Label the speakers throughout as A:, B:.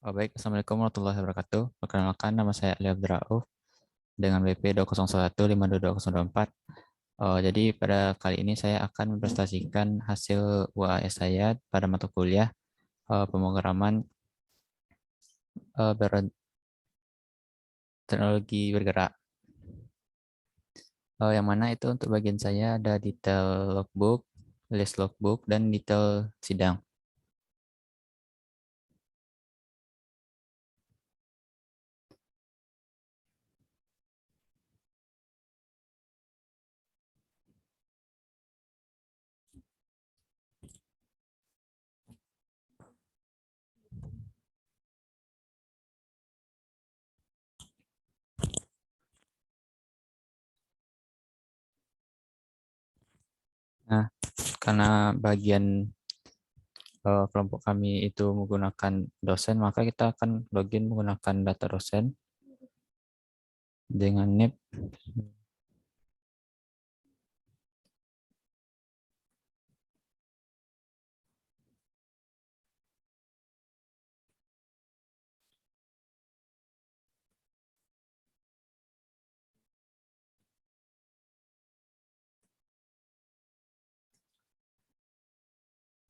A: Baik, Assalamualaikum warahmatullahi wabarakatuh. Perkenalkan, nama saya Ali Abdurrauf dengan BP 201522224. Jadi pada kali ini saya akan mempresentasikan hasil UAS saya pada mata kuliah pemrograman teknologi bergerak. Yang mana itu untuk bagian saya ada detail logbook, list logbook, dan detail sidang. Nah, karena bagian kelompok kami itu menggunakan dosen, maka kita akan login menggunakan data dosen dengan NIP.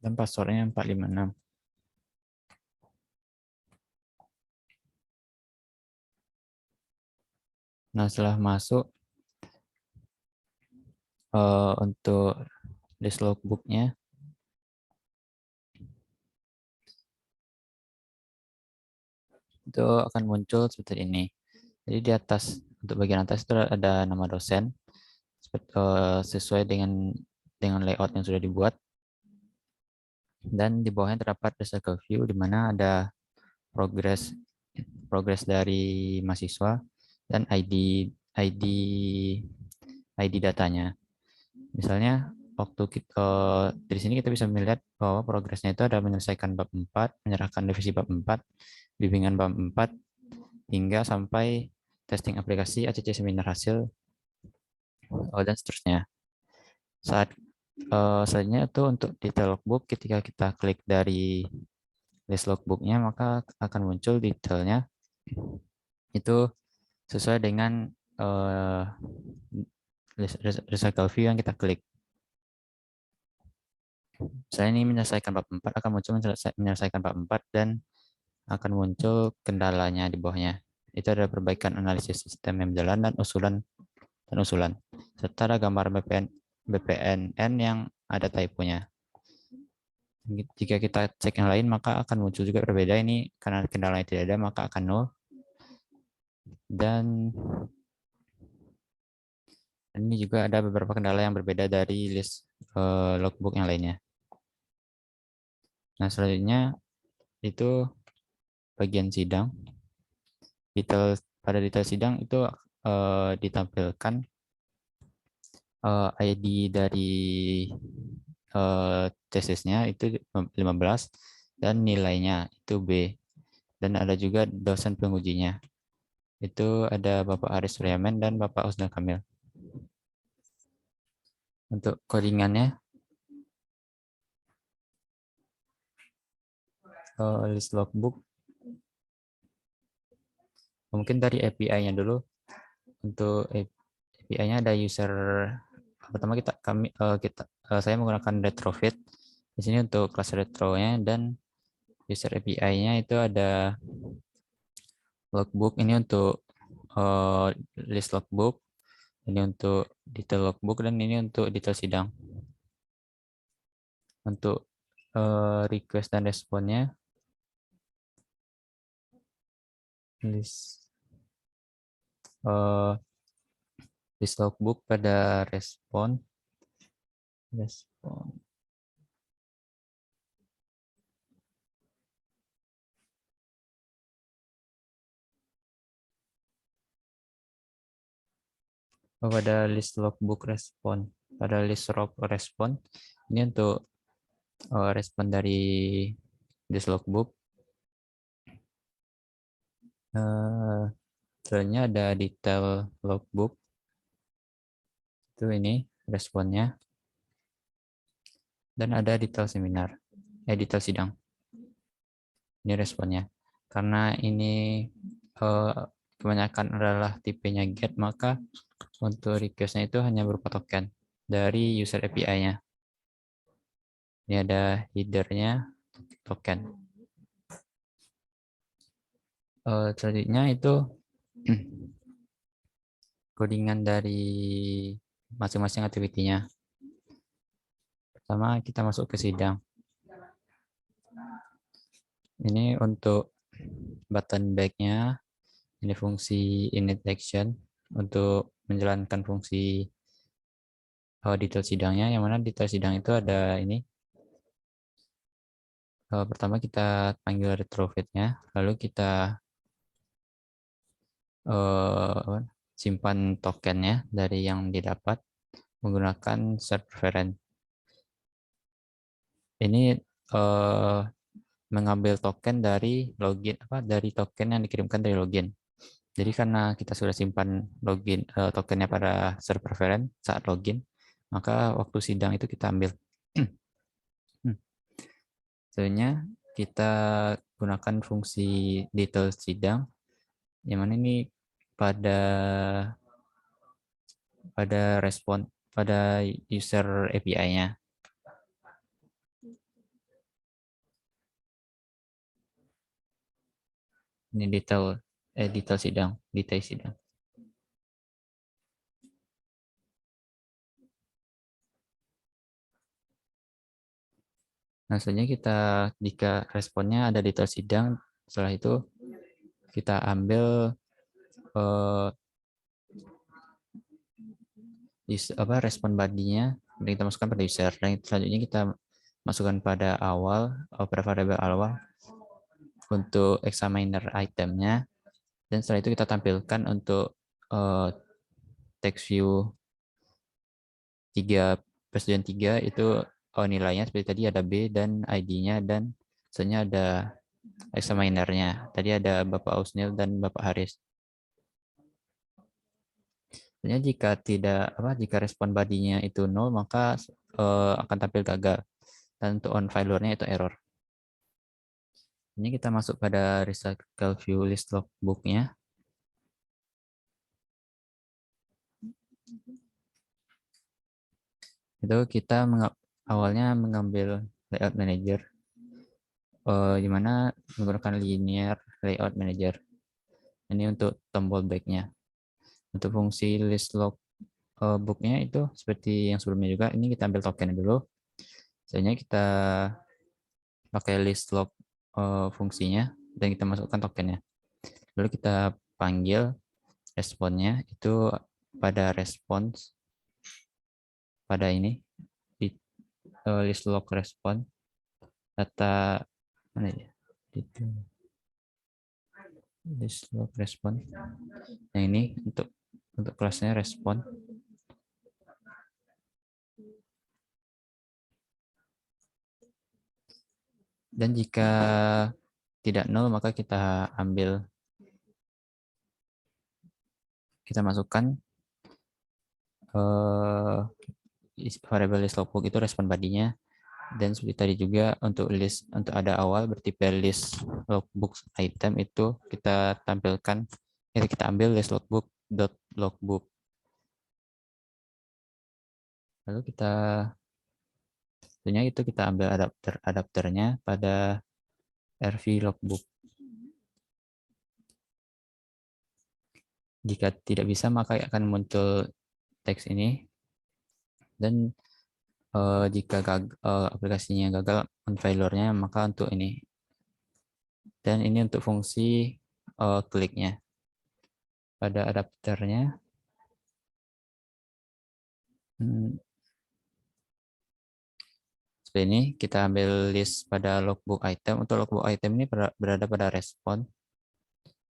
A: Dan passwordnya 456. Nah, setelah masuk untuk list logbooknya, itu akan muncul seperti ini. Jadi di atas, untuk bagian atas itu ada nama dosen, sesuai dengan layout yang sudah dibuat. Dan di bawahnya terdapat recycle view, di mana ada progress dari mahasiswa dan ID ID datanya. Misalnya waktu kita dari sini kita bisa melihat bahwa progresnya itu ada menyelesaikan bab 4, menyerahkan revisi bab 4, bimbingan bab 4, hingga sampai testing aplikasi ACC seminar hasil, dan seterusnya. Selanjutnya itu untuk detail logbook, ketika kita klik dari list logbooknya, maka akan muncul detailnya itu sesuai dengan recycle view yang kita klik. Saya ini menyelesaikan bab 4, akan muncul menyelesaikan bab 4 dan akan muncul kendalanya di bawahnya. Itu ada perbaikan analisis sistem yang berjalan dan usulan. Serta ada gambar BPNN yang ada typonya. Jika kita cek yang lain, maka akan muncul juga berbeda. Ini karena kendalanya tidak ada, maka akan nol. Dan ini juga ada beberapa kendala yang berbeda dari list logbook yang lainnya. Nah, selanjutnya itu bagian sidang. Pada detail sidang itu ditampilkan ID dari tesisnya itu 15 dan nilainya itu B. Dan ada juga dosen pengujinya. Itu ada Bapak Aris Suryaman dan Bapak Usnul Kamil. Untuk codingannya, list logbook, mungkin dari API-nya dulu. Untuk API-nya ada user, pertama saya menggunakan retrofit di sini untuk kelas retro-nya, dan user API-nya itu ada logbook, ini untuk list logbook, ini untuk detail logbook, dan ini untuk detail sidang. Untuk request dan responnya, list logbook pada respon pada list logbook respon, pada list log respon ini untuk respon dari list logbook. Selanjutnya ada detail logbook, itu ini responnya, dan ada detail seminar, detail sidang, ini responnya. Karena ini kebanyakan adalah tipenya GET, maka untuk request-nya itu hanya berupa token dari user API-nya. Ini ada header-nya, token. Selanjutnya itu codingan dari masing-masing activity-nya. Pertama kita masuk ke sidang. Ini untuk button back-nya, ini fungsi init action untuk menjalankan fungsi detail sidangnya, yang mana detail sidang itu ada ini. Pertama kita panggil retrofit-nya, lalu kita simpan tokennya dari yang didapat menggunakan set preference. Ini mengambil token dari login, dari token yang dikirimkan dari login. Jadi karena kita sudah simpan login tokennya pada set preference saat login, maka waktu sidang itu kita ambil. Sebenarnya kita gunakan fungsi detail sidang, yang mana ini pada respon pada user API-nya. Ini detail sidang. Nah, selanjutnya kita jika responnya ada detail sidang, setelah itu kita ambil respon body-nya dan kita masukkan pada user, dan selanjutnya kita masukkan pada pada variabel awal untuk examiner itemnya, dan setelah itu kita tampilkan untuk text view 3 presiden 3 itu nilainya seperti tadi ada B dan ID-nya, dan selanjutnya ada examiner-nya. Tadi ada Bapak Ausnil dan Bapak Haris. Sebenarnya jika respon body-nya itu 0, maka akan tampil gagal. Dan untuk on failure-nya itu error. Ini kita masuk pada recycle view list logbook-nya. Itu kita awalnya mengambil layout manager, di mana menggunakan linear layout manager. Ini untuk tombol back-nya. Untuk fungsi list logbook-nya itu seperti yang sebelumnya juga, ini kita ambil token dulu. Selanjutnya kita pakai list log fungsinya dan kita masukkan tokennya. Lalu kita panggil responnya itu pada response pada ini di list log respon data mana ya, itu list log respon. Nah, ini untuk kelasnya respon. Dan jika tidak nol, maka kita masukkan variable list logbook itu respon body-nya, dan seperti tadi juga untuk ada awal bertipe list logbook item itu kita tampilkan, kita ambil list logbook dot logbook. Lalu tentunya itu kita ambil adapternya pada RV logbook. Jika tidak bisa, maka akan muncul teks ini, dan jika aplikasinya gagal on failure-nya, maka untuk ini. Dan ini untuk fungsi kliknya pada adapternya. Seperti ini, kita ambil list pada logbook item. Untuk logbook item ini berada pada respon,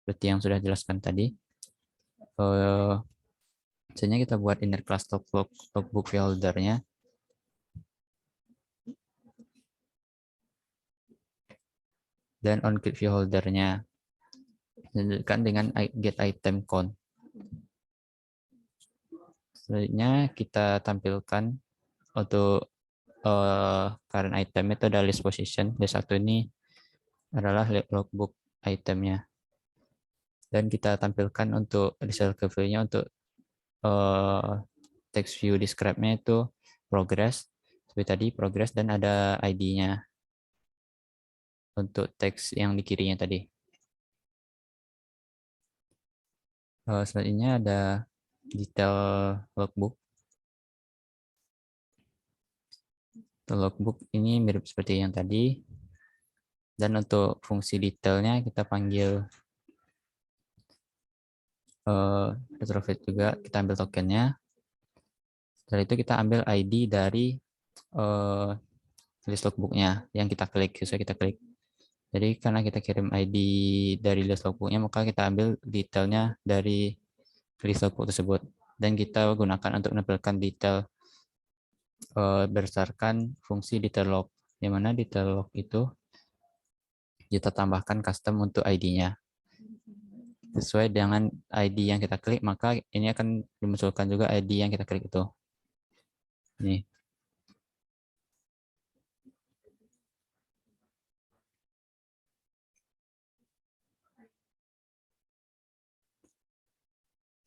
A: seperti yang sudah jelaskan tadi. Misalnya kita buat inner class logbook view holder-nya. Dan on click view holder-nya dilanjutkan dengan get item count. Selanjutnya kita tampilkan untuk current item itu ada list position. List satu ini adalah logbook itemnya. Dan kita tampilkan untuk result view-nya untuk text view describe-nya itu progress, seperti tadi progress, dan ada ID-nya untuk teks yang di kirinya tadi. Selanjutnya ada detail logbook. Logbook ini mirip seperti yang tadi. Dan untuk fungsi detailnya kita panggil retrofit juga, kita ambil tokennya. Setelah itu kita ambil ID dari list logbooknya yang kita klik, sesuai kita klik. Jadi karena kita kirim ID dari list logbooknya, maka kita ambil detailnya dari list logbook tersebut. Dan kita gunakan untuk menampilkan detail berdasarkan fungsi detail log. Yang mana detail log itu kita tambahkan custom untuk ID-nya. Sesuai dengan ID yang kita klik, maka ini akan dimunculkan juga ID yang kita klik itu. Ini.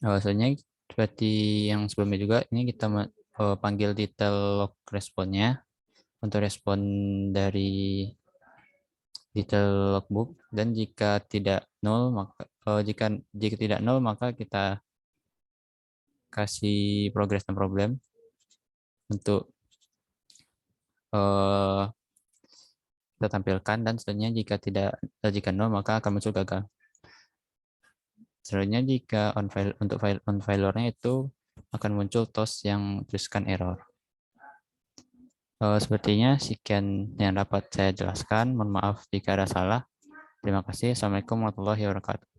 A: Selanjutnya seperti yang sebelumnya juga, ini kita panggil detail log responnya untuk respon dari detail logbook, dan jika tidak nol maka jika tidak nol maka kita kasih progress dan problem untuk kita tampilkan, dan selanjutnya jika nol maka akan muncul gagal. Selanjutnya jika untuk on failure-nya itu akan muncul toast yang tuliskan error. Sepertinya sekian yang dapat saya jelaskan. Mohon maaf jika ada salah. Terima kasih. Assalamualaikum warahmatullahi wabarakatuh.